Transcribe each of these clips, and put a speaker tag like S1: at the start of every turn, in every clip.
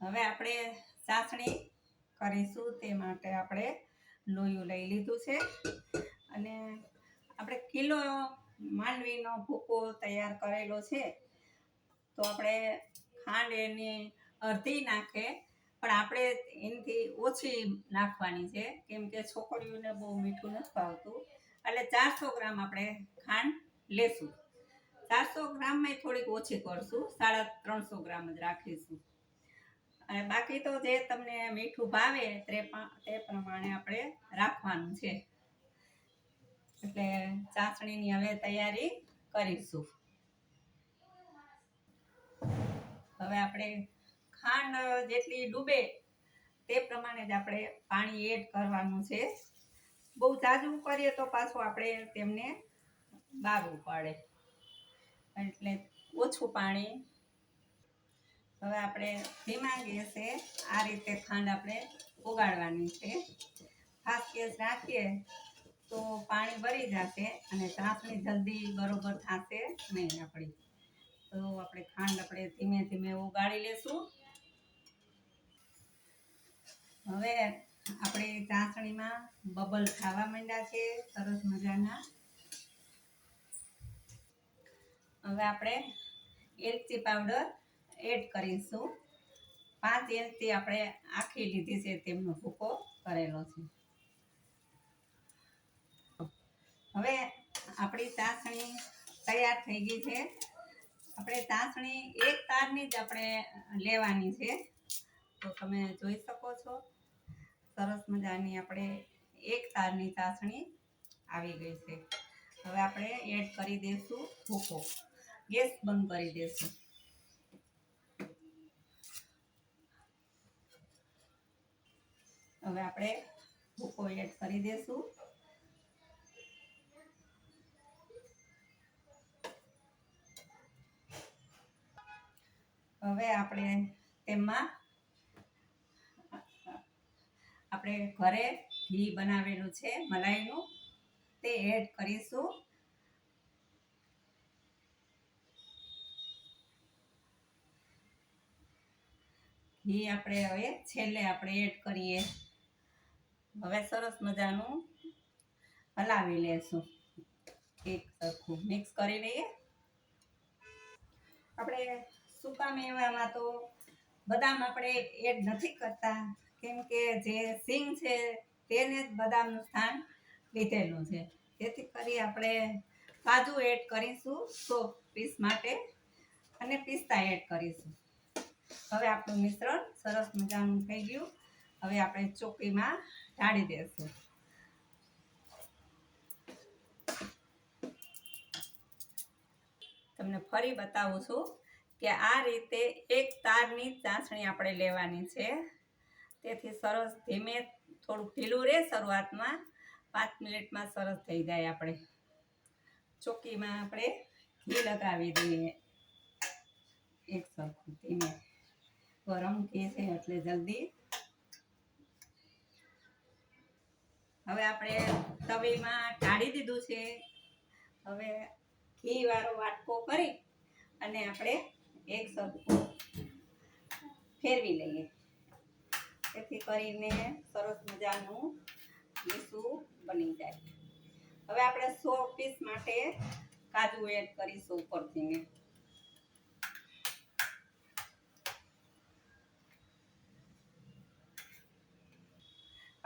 S1: હવે આપણે ચાસણી કરીશું. તે માટે આપણે લોયું લઈ લીધું છે અને આપણે કિલો માંડવીનો ભૂકો તૈયાર કરેલો છે. તો આપણે ખાંડ એની અડધી નાખે, પણ આપણે એનાથી ઓછી નાખવાની છે, કેમ કે છોકરીઓને બહુ મીઠું નથી ભાવતું. એટલે 400 ગ્રામ આપણે ખાંડ લેશું. 400 ગ્રામમાં થોડીક ઓછી કરશું, 350 ગ્રામ જ રાખીશું. અને બાકી તો જે તમને મીઠું ભાવે તે પ્રમાણે આપણે રાખવાનું છે. એટલે ચાસણીની હવે તૈયારી કરીશું. હવે આપણે ખાંડ જેટલી ડૂબે તે પ્રમાણે જ આપણે પાણી એડ કરવાનું છે. બહુ ઝાઝું કરીએ તો પાછું આપણે તેમને બારવું પડે, એટલે ઓછું પાણી. હવે આપણે ધીમા ગેસે આ રીતે ખાંડ આપણે ઓગાળવાની છે. ફાસ્ટ ગેસ રાખીએ તો પાણી ભરી જશે અને ચાસણી જલ્દી બરોબર થશે નહીં આપણી. તો આપણે ખાંડ ધીમે ધીમે ઓગાળી લેશું. હવે આપણી ચાસણીમાં બબલ ખાવા માંડ્યા છે સરસ મજાના. હવે આપણે એલચી પાવડર એડ કરીશું. 5 એલચી આપણે આખી લીધી છે, તેમનો ભૂકો કરેલો છે. હવે આપણી ચાસણી તૈયાર થઈ ગઈ છે. આપણે ચાસણી એક તારની જ આપણે લેવાની છે. તો તમે જોઈ શકો છો સરસ મજાની આપણે એક તારની ચાસણી આવી ગઈ છે. હવે આપણે એડ કરી દઈશું ભૂકો. ગેસ બંધ કરી દઈશું. હવે આપણે ભૂકો એડ કરી દઈશું. હવે આપણે તેમાં આપણે ઘરે ઘી બનાવેલું છે મલાઈનું, તે એડ કરીશું. ઘી આપણે હવે છેલ્લે આપણે એડ કરીએ. હવે સરસ મજાનું હલાવી લેશું. એક સરખું મિક્સ કરી લઈએ. આપણે સૂકા મેવામાં તો બદામ આપણે એડ નથી કરતા, કેમ કે જે સિંગ છે તેને જ બદામનું સ્થાન લીધેલું છે. તેથી કરી આપણે કાજુ એડ કરીશું 100 પીસ માટે અને પિસ્તા એડ કરીશું. હવે આપણું મિશ્રણ સરસ મજાનું થઈ ગયું. હવે આપણે ચોકીમાં ઢાળી દઈશું. તમને ફરી બતાવું છું કે આ રીતે એક તારની ચાસણી આપણે લેવાની છે. તેથી સરસ ધીમે થોડુંક ઢીલું રહે શરૂઆતમાં, 5 મિનિટમાં સરસ થઈ જાય. આપણે ચોકીમાં આપણે ઘી લગાવી દઈએ એક સરખું. ધીમે ગરમ ઘી છે એટલે જલ્દી. હવે આપણે તવીમાં ઢાળી દીધું છે. હવે ઘી વાળો વાટકો કરી અને આપણે એક સરખું ફેરવી લઈએ, જેથી કરીને સરસ મજાનું લીસું બની જાય. હવે આપણે 100 પીસ માટે કાજુ એડ કરીશું ઉપરથી.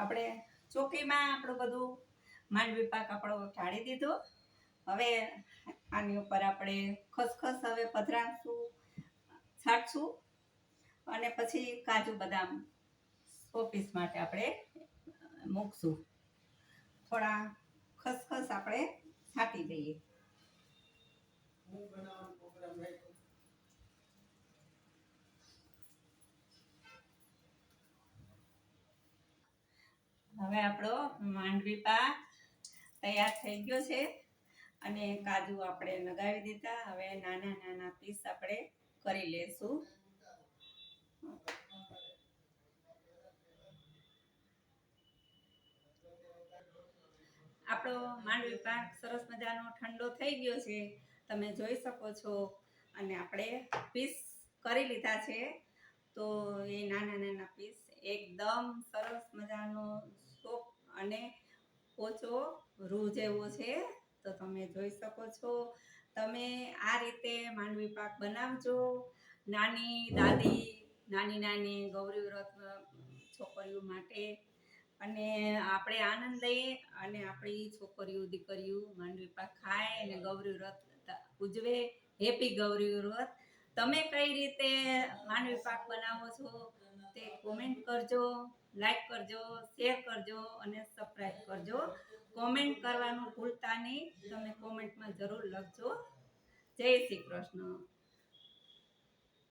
S1: આપણે ચોકીમાં આપણું બધું માંડવી પાક આપણો ઢાળી દીધો. હવે આની ઉપર આપણે ખસખસ હવે પધરાવશું, છાંટશું અને પછી કાજુ બદામ 100 પીસ માટે આપણે મૂકશું. થોડા ખસખસ આપણે છાંટી દઈએ. હવે આપણો માંડવી પાક તૈયાર થઈ ગયો છે અને કાજુ આપણે લગાવી દીધા. હવે નાના નાના પીસ આપણે કરી લેશું. આપણો માંડવી પાક સરસ મજાનો ઠંડો થઈ ગયો છે, તમે જોઈ શકો છો. અને આપણે પીસ કરી લીધા છે. તો એ નાના નાના પીસ એકદમ સરસ મજાનો સોફ્ટ અને પોચો રૂ જેવો છે. તો તમે જોઈ શકો છો. તમે આ રીતે માંડવી પાક બનાવજો. નાની દાદી, નાની નાની ગૌરી વ્રત છોકરીઓ માટે, અને આપણે આનંદ લઈએ અને આપણી છોકરીઓ દીકરીઓ માંડવી પાક ખાય અને ગૌરી વ્રત ઉજવે. હેપી ગૌરી વ્રત. તમે કઈ રીતે માંડવી પાક બનાવો છો તે કોમેન્ટ કરજો, લાઈક કરજો, શેર કરજો અને સબસ્ક્રાઈબ કરજો. કોમેન્ટ કરવાનું ભૂલતા નહીં. તમે કોમેન્ટમાં જરૂર લખજો. જય શ્રી કૃષ્ણ.